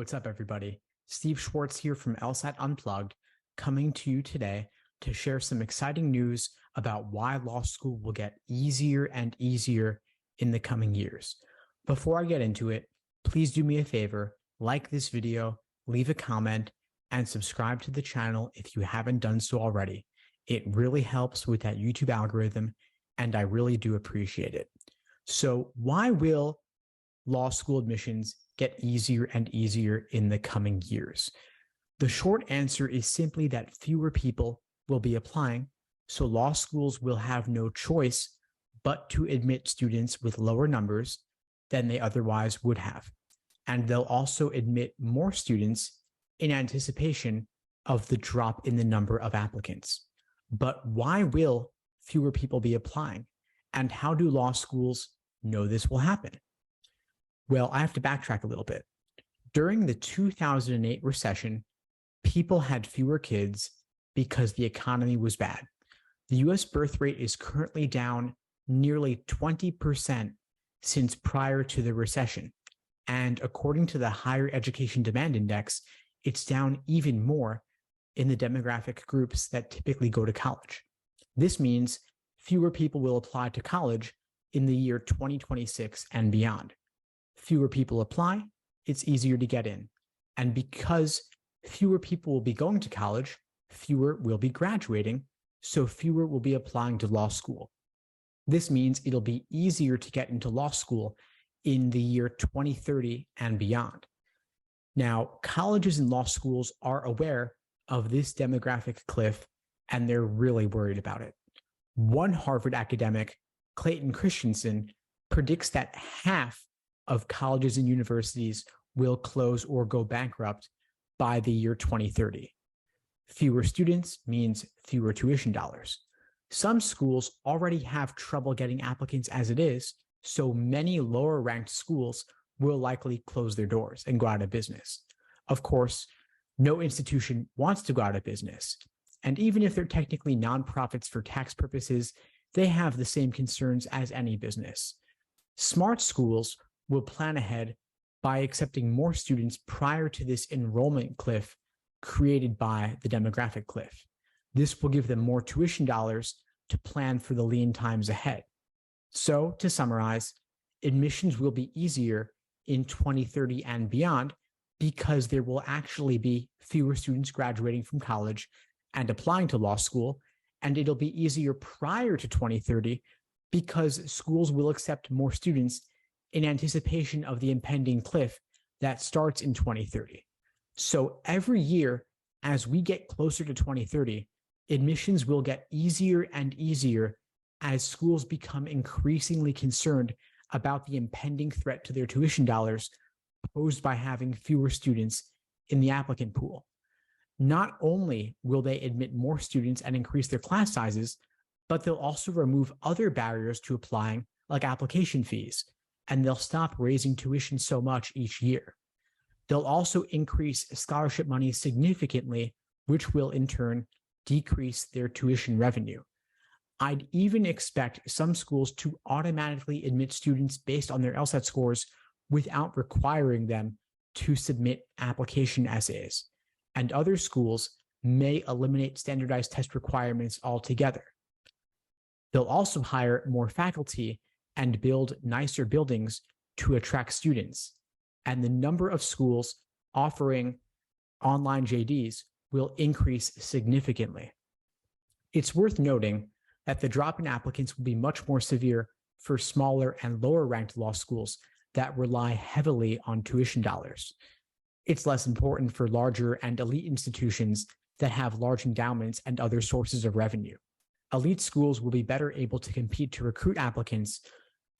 what's up, everybody? Steve Schwartz here from LSAT Unplugged, coming to you today to share some exciting news about why law school will get easier and easier in the coming years. Before I get into it, please do me a favor, like this video, leave a comment, and subscribe to the channel if you haven't done so already. It really helps with that YouTube algorithm, and I really do appreciate it. So why will law school admissions get easier and easier in the coming years? The short answer is simply that fewer people will be applying, so law schools will have no choice but to admit students with lower numbers than they otherwise would have. And they'll also admit more students in anticipation of the drop in the number of applicants. But why will fewer people be applying? And how do law schools know this will happen? Well, I have to backtrack a little bit. During the 2008 recession, people had fewer kids because the economy was bad. The US birth rate is currently down nearly 20% since prior to the recession. And according to the Higher Education Demand Index, it's down even more in the demographic groups that typically go to college. This means fewer people will apply to college in the year 2026 and beyond. Fewer people apply, it's easier to get in. And because fewer people will be going to college, fewer will be graduating, so fewer will be applying to law school. This means it'll be easier to get into law school in the year 2030 and beyond. Now, colleges and law schools are aware of this demographic cliff, and they're really worried about it. One Harvard academic, Clayton Christensen, predicts that half of colleges and universities will close or go bankrupt by the year 2030. Fewer students means fewer tuition dollars. Some schools already have trouble getting applicants as it is, so many lower ranked schools will likely close their doors and go out of business. Of course, no institution wants to go out of business. And even if they're technically nonprofits for tax purposes, they have the same concerns as any business. Smart schools will plan ahead by accepting more students prior to this enrollment cliff created by the demographic cliff. This will give them more tuition dollars to plan for the lean times ahead. So, to summarize, admissions will be easier in 2030 and beyond because there will actually be fewer students graduating from college and applying to law school, and it'll be easier prior to 2030 because schools will accept more students in anticipation of the impending cliff that starts in 2030. So every year, as we get closer to 2030, admissions will get easier and easier as schools become increasingly concerned about the impending threat to their tuition dollars posed by having fewer students in the applicant pool. Not only will they admit more students and increase their class sizes, but they'll also remove other barriers to applying, like application fees, and they'll stop raising tuition so much each year. They'll also increase scholarship money significantly, which will in turn decrease their tuition revenue. I'd even expect some schools to automatically admit students based on their LSAT scores without requiring them to submit application essays. And other schools may eliminate standardized test requirements altogether. They'll also hire more faculty and build nicer buildings to attract students. And the number of schools offering online JDs will increase significantly. It's worth noting that the drop in applicants will be much more severe for smaller and lower ranked law schools that rely heavily on tuition dollars. It's less important for larger and elite institutions that have large endowments and other sources of revenue. Elite schools will be better able to compete to recruit applicants,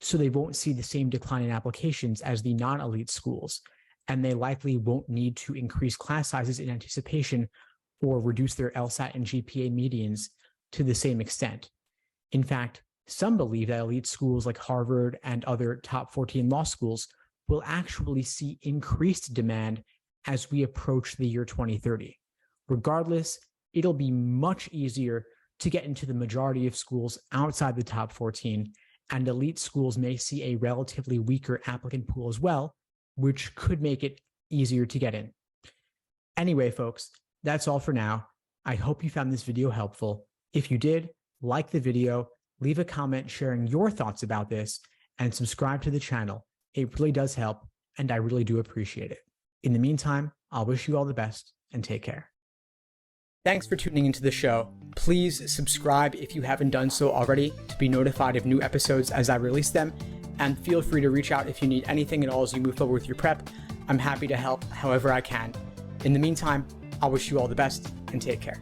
so they won't see the same decline in applications as the non-elite schools, and they likely won't need to increase class sizes in anticipation or reduce their LSAT and GPA medians to the same extent. In fact, some believe that elite schools like Harvard and other top 14 law schools will actually see increased demand as we approach the year 2030. Regardless, it'll be much easier to get into the majority of schools outside the top 14, and elite schools may see a relatively weaker applicant pool as well, which could make it easier to get in. Anyway, folks, that's all for now. I hope you found this video helpful. If you did, like the video, leave a comment sharing your thoughts about this, and subscribe to the channel. It really does help, and I really do appreciate it. In the meantime, I'll wish you all the best and take care. Thanks for tuning into the show. Please subscribe if you haven't done so already to be notified of new episodes as I release them, and feel free to reach out if you need anything at all as you move forward with your prep. I'm happy to help however I can. In the meantime, I'll wish you all the best and take care.